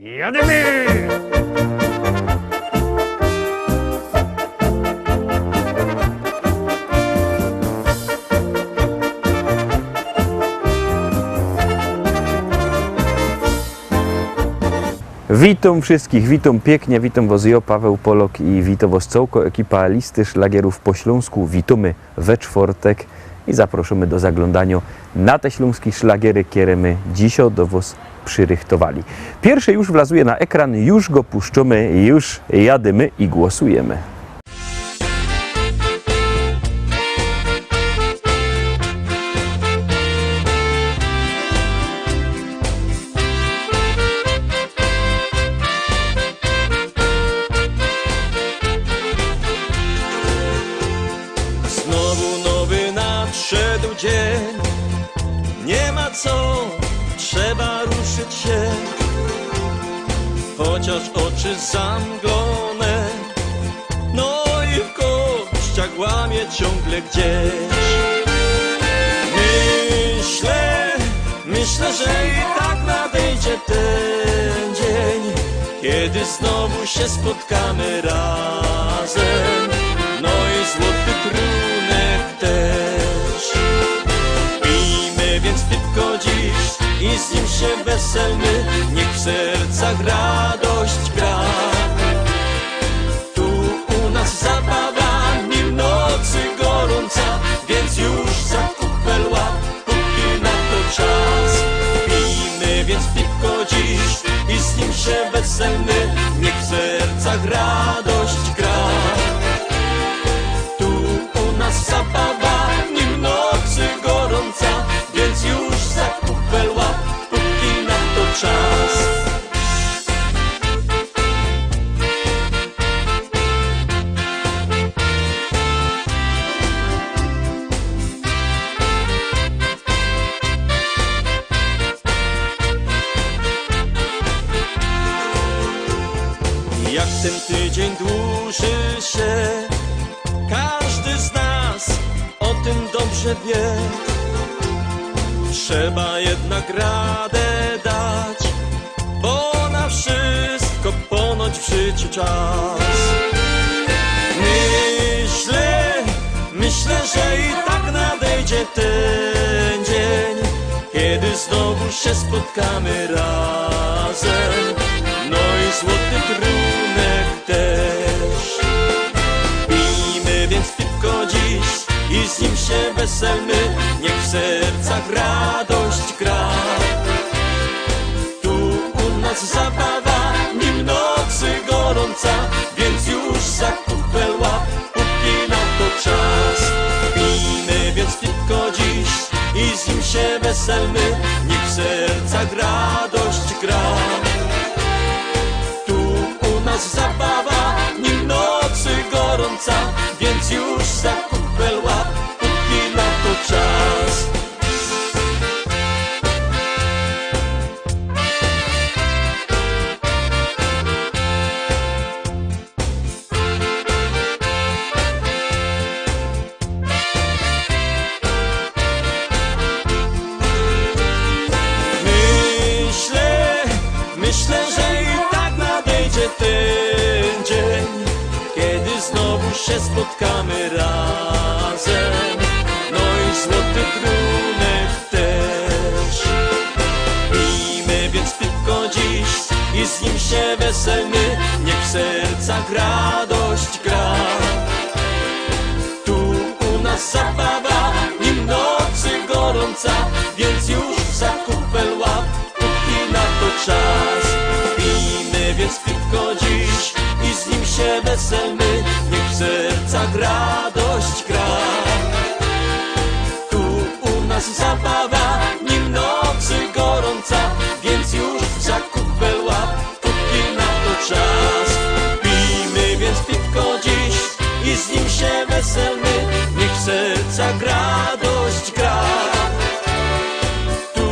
Jadymy! Witam wszystkich, witam pięknie, witam was ja, Paweł Polok i witam was całko ekipa listy szlagierów po śląsku. Witamy we czwartek i zapraszamy do zaglądania na te śląskie szlagiery, które my dzisiaj do was przyrychtowali. Pierwszy już wlazuje na ekran, już go puszczamy, już jadymy i głosujemy. Nadszedł dzień, nie ma co, trzeba ruszyć się, chociaż oczy zamglone, no i w kościach łamie ciągle gdzieś. Myślę, że i tak nadejdzie ten dzień, kiedy znowu się spotkamy razem, no i złoty trunek też. Pijmy więc piwko dziś i z nim się weselmy, niech w sercach radość gra. Tu u nas zabawa, nim nocy gorąca, więc już za kupel łap, póki na to czas. Pijmy więc piwko dziś i z nim się weselmy, niech w sercach radość gra. Zabawa, nim nocy gorąca, więc już za kupel łap, póki na to czas. Jak ten tydzień dłuży się, każdy z nas o tym dobrze wie. Trzeba jednak radę dać, bo na wszystko ponoć w życiu czas. Myślę, że i tak nadejdzie ten dzień, kiedy znowu się spotkamy razem, no i złoty trunek też. Pijmy więc piwko dziś i z nim się weselmy, niech w sercach radość gra. Tu u nas zabawa, nim nocy gorąca, więc już za kupel łap, póki na to czas. Pijmy więc piwko dziś i z nim się weselmy, niech w sercach radość gra. Tu u nas zabawa, nim nocy gorąca, więc już za kupel łap, póki na to czas. Myślę, że i tak nadejdzie ten dzień, kiedy znowu się spotkamy razem, no i złoty trunek też. Pijmy więc piwko dziś i z nim się weselmy, niech w sercach radość gra. Tu u nas zabawa, nim nocy gorąca, więc już za kupel łap, póki na to czas. Pijmy więc piwko dziś i z nim się weselmy, niech w sercach radość gra. Tu u nas zabawa, nim nocy gorąca, więc już za kupel łap, póki na to czas. Pijmy więc piwko dziś i z nim się weselmy, niech w sercach radość gra. Tu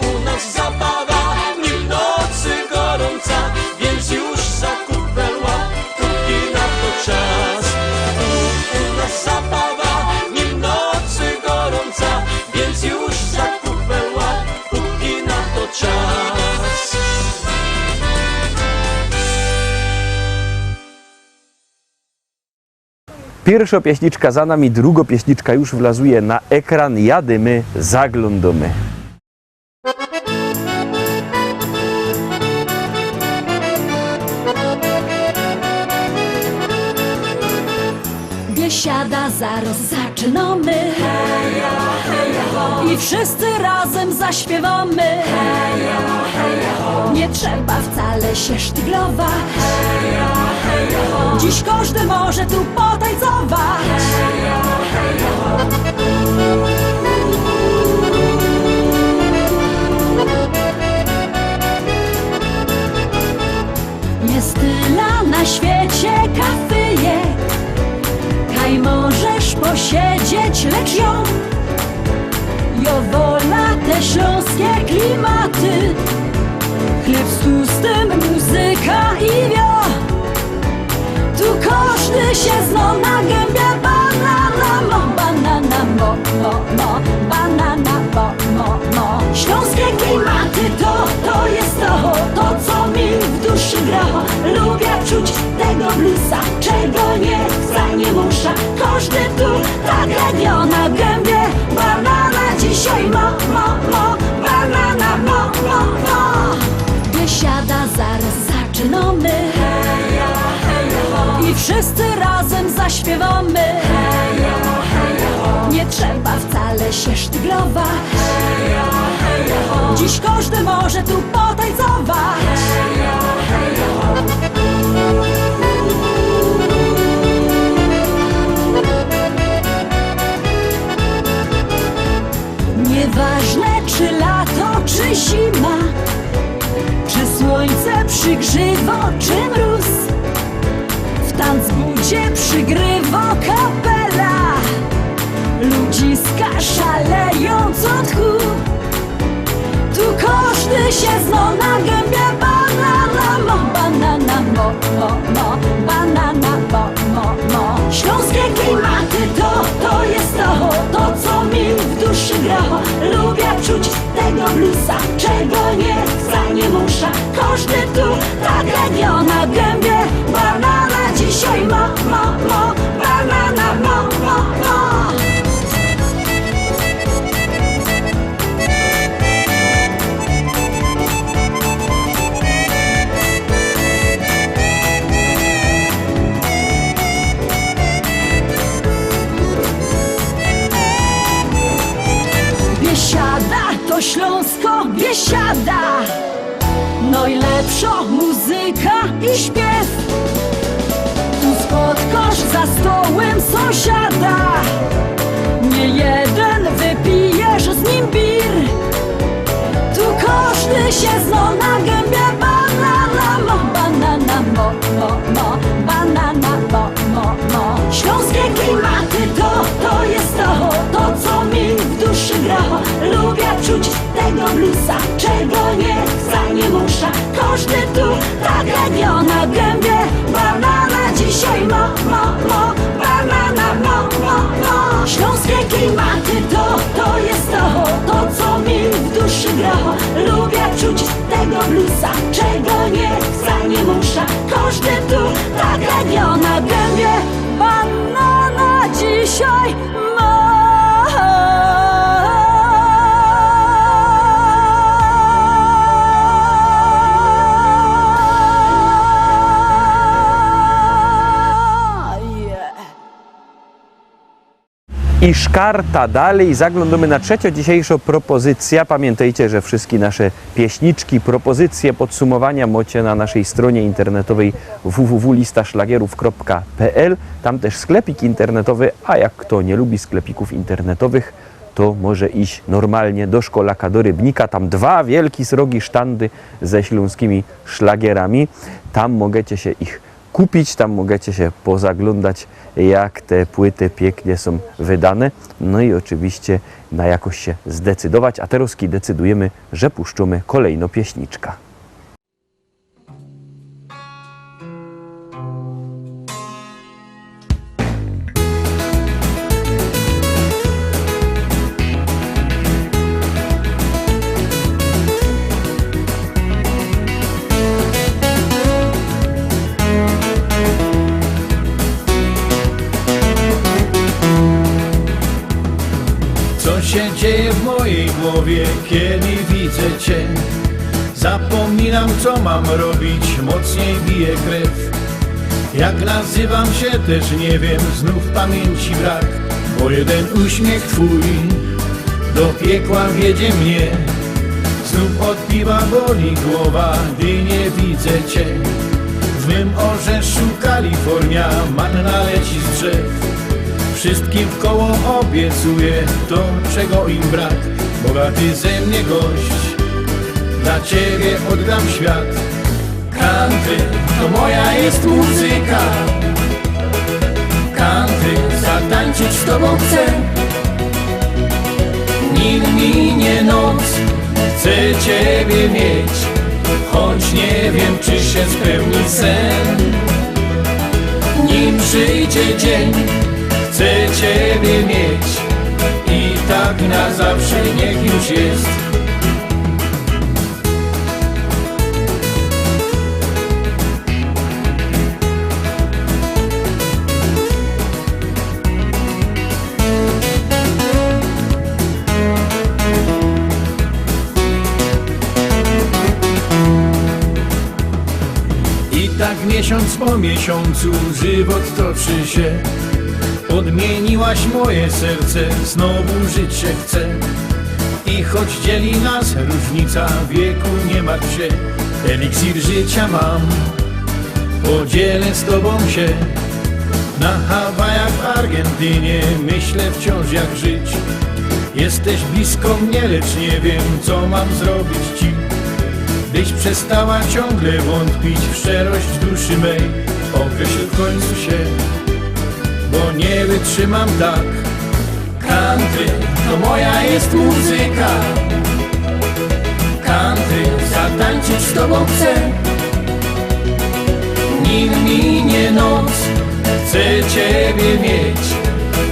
u nas zabawa, nim nocy gorąca, więc już za kupel łap, póki na to czas. Tu u Pierwsza pieśniczka za nami, druga pieśniczka już wlazuje na ekran. Jadymy, zaglądamy. Biesiada, zaraz zaczynamy. Heja, heja, ho. I wszyscy razem zaśpiewamy. Heja, heja, ho. Nie trzeba wcale się sztyglować. Heja, heja, ho. Dziś każdy może tu potańcować. Heja, heja, ho. Jest tyle na świecie kafyjek, kaj możesz posiedzieć, lecz jo wola te śląskie klimaty. Chleb z tłustym, muzyka i wio. Tu każdy się zno na gębie. Banana mo, banana mo, mo, mo. Banana mo, mo, mo. Śląskie klimaty to jest to co mi w duszy gra. Lubię czuć tego bluesa, czego nie chcę, nie muszę. Każdy tu tak legio na gębie. Banana dzisiaj mo, mo, mo. Banana mo, mo, mo. Biesiada, zaraz zaczynamy. Heja, heja, ho. I wszyscy razem zaśpiewamy. Heja, heja, ho. Nie trzeba wcale się sztyglować. Heja, heja, ho. Dziś każdy może tu potańcować. Heja, heja, ho. Nieważne czy lato, czy zima, czy słońce przygrzywo, czy mróz, w tanzbudzie przygrywa kapela. Ludziska szalejąc od tchu. Tu każdy się zno na gębie. Banana mo, banana mo, mo, mo. Banana mo, mo, mo. Śląskie klimaty to jest to co mi w duszy gra. Lubię czuć tego bluesa, czego nie chcę, nie muszę. Każdy tu tak legio na gębie. Banana dzisiaj mo, mo, mo. Banana mo, mo, mo. Biesiada to Śląsko, biesiada. Najlepsza muzyka i śpiew. Tu spotkasz za stołem sąsiada. Nie jeden wypijesz z nim bir. Tu każdy się zno na gębie. Banana mo, banana mo, mo, mo. Banana mo, mo, mo. Śląskie klimaty to jest to co mi w duszy gra. Lubię czuć tego bluesa, czego nie chcę, nie muszę. Każdy tu tak legio na gębie. Banana dzisiaj mo, mo, mo. Banana mo, mo, mo. Śląskie klimaty to jest to co mi w duszy gra. Lubię czuć tego bluesa, czego nie chcę, nie muszę. Każdy tu tak legio na gębie. Banana dzisiaj mo. I szkarta dalej, zaglądamy na trzecią dzisiejszą propozycję. Pamiętajcie, że wszystkie nasze pieśniczki, propozycje, podsumowania macie na naszej stronie internetowej www.listaszlagierów.pl. Tam też sklepik internetowy, a jak kto nie lubi sklepików internetowych, to może iść normalnie do Szkolaka, do Rybnika. Tam dwa wielkie srogi sztandy ze śląskimi szlagierami. Tam możecie się ich kupić, tam możecie się pozaglądać, jak te płyty pięknie są wydane. No i oczywiście na jakoś się zdecydować. A teraz decydujemy, że puszczamy kolejną pieśniczkę. dzieje w mojej głowie, kiedy widzę cię. Zapominam, co mam robić, mocniej bije krew. Jak nazywam się też nie wiem, znów pamięci brak. Bo jeden uśmiech twój do piekła wiedzie mnie. Znów od piwa boli głowa, gdy nie widzę cię. W mym orzeszu Kalifornia, manna leci z drzew. Wszystkim wkoło obiecuję to, czego im brak. Bogaty ze mnie gość, dla ciebie oddam świat. Country to moja jest muzyka. Country zatańczyć z tobą chcę. Nim minie noc, chcę ciebie mieć. Choć nie wiem, czy się spełni sen. Nim przyjdzie dzień, chcę ciebie mieć. I tak na zawsze niech już jest. Tak miesiąc po miesiącu żywot toczy się. Odmieniłaś moje serce, znowu żyć się chce. I choć dzieli nas różnica wieku, nie martw się. Eliksir życia mam, podzielę z tobą się. Na Hawajach, w Argentynie myślę wciąż jak żyć. Jesteś blisko mnie, lecz nie wiem, co mam zrobić ci, byś przestała ciągle wątpić w szczerość duszy mej. Określ w końcu się, bo nie wytrzymam tak. Country to moja jest muzyka. Country zatańczyć z tobą chcę. Nim minie noc, chcę ciebie mieć.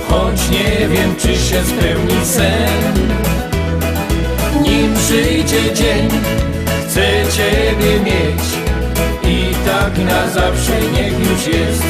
Choć nie wiem, czy się spełni sen. Nim przyjdzie dzień, chcę ciebie mieć. I tak na zawsze niech już jest.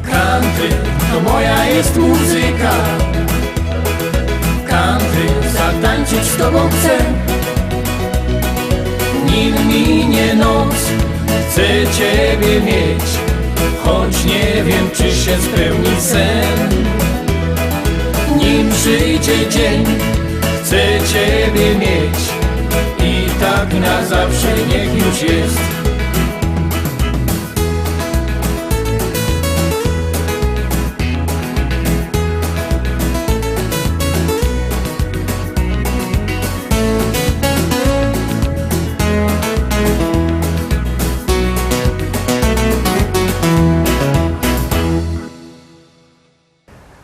Country to moja jest muzyka. Country zatańczyć z tobą chcę. Nim minie noc, chcę ciebie mieć. Choć nie wiem, czy się spełni sen. Nim przyjdzie dzień, chcę ciebie mieć. I tak na zawsze niech już jest.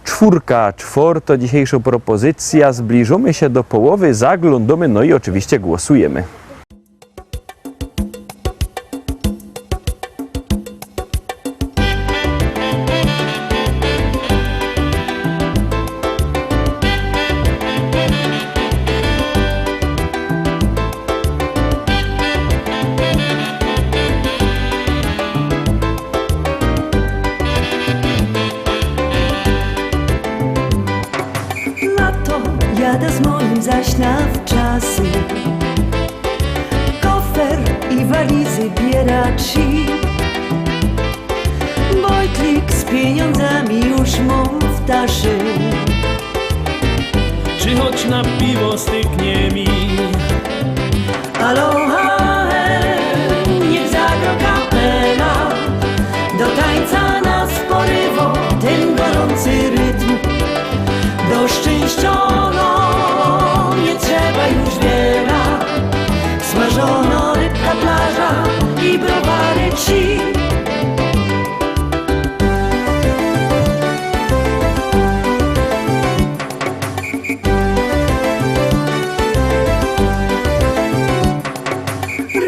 Czwórka, czworto, dzisiejsza propozycja. Zbliżamy się do połowy, zaglądamy, no i oczywiście głosujemy. Jadę z moim zaś na wczasy. Kofer i walizy bieraci. Bojtlik z pieniądzami już mam w taszy. Czy choć na piwo styknie mi? Aloha, niech zagra kapela. Do tańca nas porywa ten gorący rytm. Do szczęściono nie trzeba już wiele. Smażono rybka, plaża i browary ci.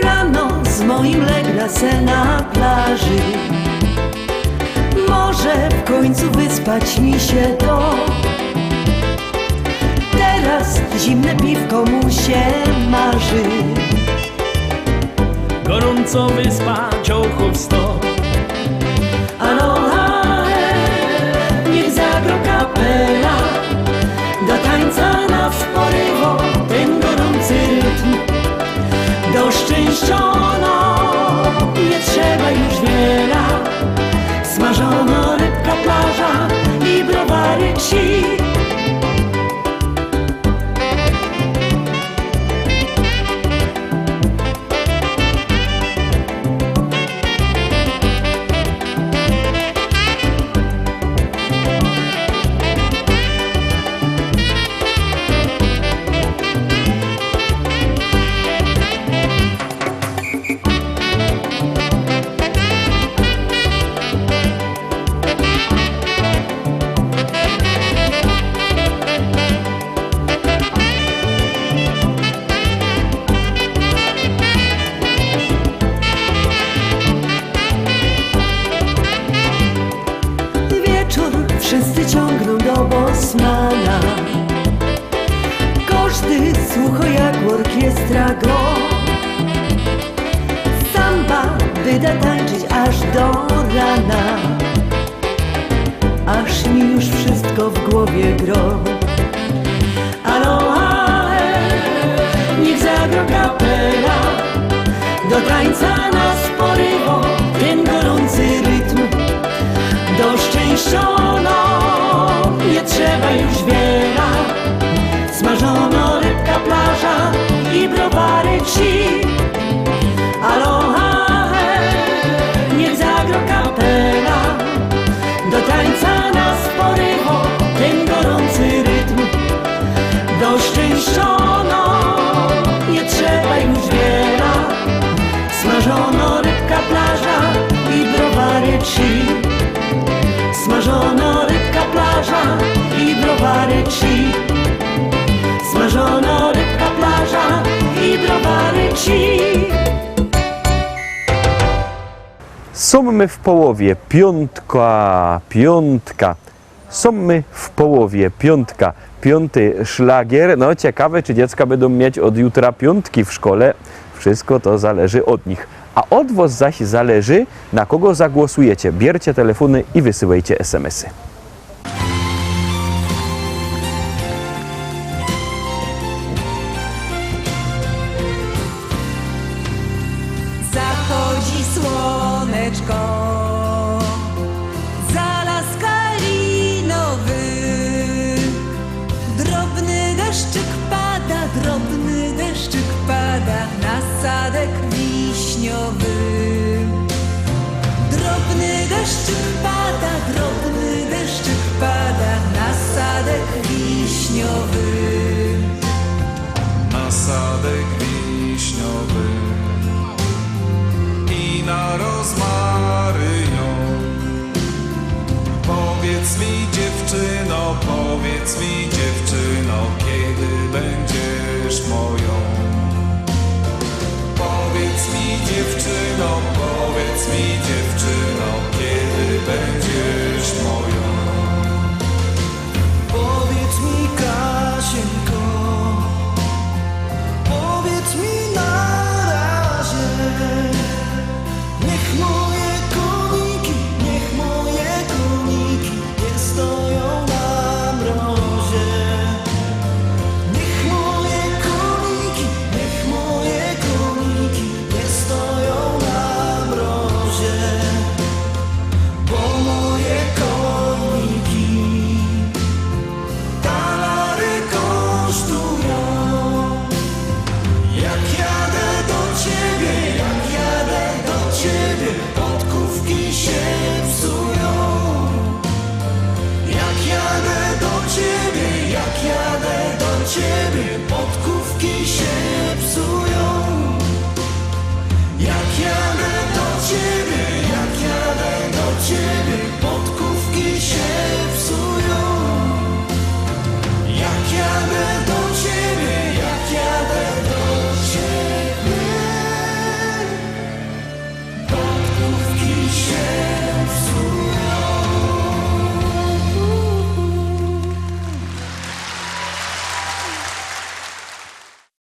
Rano z moim legla se na plaży. Morze może w końcu wyspać mi się to. Teraz zimne piwko mu się marzy. Gorąco wyspa ciołchów sto. Aloha, niech zagro kapela, do tańca nas porywo ten gorący rytm. Do szczęściono nie trzeba już wiele, smażono rybka, plaża i browary ci. Wszyscy ciągną do Bosmana. Każdy słucha jak orkiestra go. Samba wyda tańczyć aż do rana, aż mi już wszystko w głowie gro. Aloha, niech zagro kapela, do tańca nas porywo ten gorący rytm. Do szczęściono nie trzeba już wiele, smażono rybka, plaża i browary ci. Aloha, niech zagro kapela, do tańca nas porywo ten gorący rytm. Do szczęściono nie trzeba już wiele, smażono rybka, plaża i browary ci. Smażono rybka, plaża i browary ci. Smażono rybka, plaża i browary ci. Są my w połowie, piątka. Są my w połowie, piątka. Piąty szlagier. No ciekawe, czy dziecka będą mieć od jutra piątki w szkole. Wszystko to zależy od nich. A od was zaś zależy, na kogo zagłosujecie. Bierzcie telefony i wysyłajcie SMS-y. Zachodzi słoneczko, za las kalinowy. Drobny deszczyk pada na sadek wiśniowy. Drobny deszczyk pada na sadek wiśniowy. Na sadek wiśniowy i na rozmarynią. Powiedz mi dziewczyno, kiedy będziesz moją. Powiedz mi dziewczyno, kiedy będziesz moją. Powiedz mi, Kasieńko, powiedz mi na razie. Niech moje koniki nie stoją na mrozie. Niech moje koniki nie stoją na mrozie. Bo moje koniki talary kosztują. Jak jadę do ciebie, podkówki się psują. Jak jadę do ciebie,